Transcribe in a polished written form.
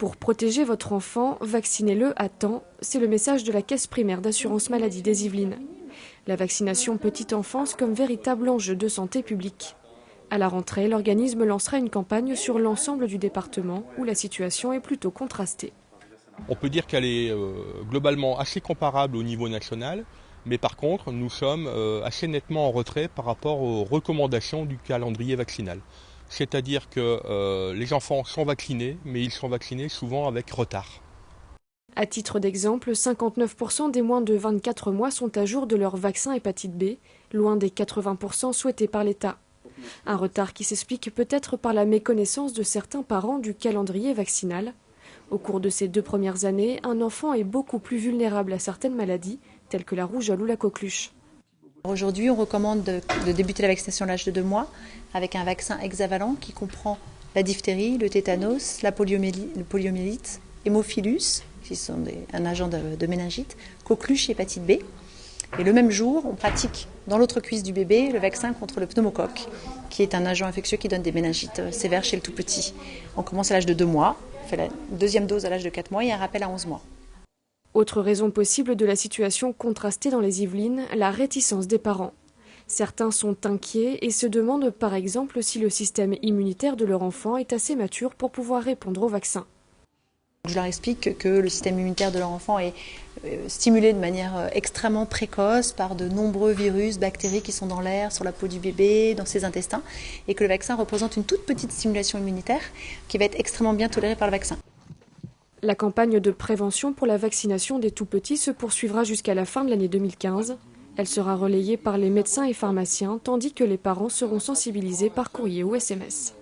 Pour protéger votre enfant, vaccinez-le à temps, c'est le message de la Caisse primaire d'assurance maladie des Yvelines. La vaccination petite enfance comme véritable enjeu de santé publique. À la rentrée, l'organisme lancera une campagne sur l'ensemble du département où la situation est plutôt contrastée. On peut dire qu'elle est globalement assez comparable au niveau national, mais par contre, nous sommes assez nettement en retrait par rapport aux recommandations du calendrier vaccinal. C'est-à-dire que les enfants sont vaccinés, mais ils sont vaccinés souvent avec retard. À titre d'exemple, 59% des moins de 24 mois sont à jour de leur vaccin hépatite B, loin des 80% souhaités par l'État. Un retard qui s'explique peut-être par la méconnaissance de certains parents du calendrier vaccinal. Au cours de ces 2 premières années, un enfant est beaucoup plus vulnérable à certaines maladies, telles que la rougeole ou la coqueluche. Aujourd'hui, on recommande de débuter la vaccination à l'âge de 2 mois avec un vaccin hexavalent qui comprend la diphtérie, le tétanos, le poliomyélite, hémophilus, qui sont un agent de méningite, coqueluche et hépatite B. Et le même jour, on pratique dans l'autre cuisse du bébé le vaccin contre le pneumocoque, qui est un agent infectieux qui donne des méningites sévères chez le tout petit. On commence à l'âge de 2 mois, on fait la deuxième dose à l'âge de 4 mois et un rappel à 11 mois. Autre raison possible de la situation contrastée dans les Yvelines, la réticence des parents. Certains sont inquiets et se demandent par exemple si le système immunitaire de leur enfant est assez mature pour pouvoir répondre au vaccin. Je leur explique que le système immunitaire de leur enfant est stimulé de manière extrêmement précoce par de nombreux virus, bactéries qui sont dans l'air, sur la peau du bébé, dans ses intestins, et que le vaccin représente une toute petite stimulation immunitaire qui va être extrêmement bien tolérée par le vaccin. La campagne de prévention pour la vaccination des tout-petits se poursuivra jusqu'à la fin de l'année 2015. Elle sera relayée par les médecins et pharmaciens, tandis que les parents seront sensibilisés par courrier ou SMS.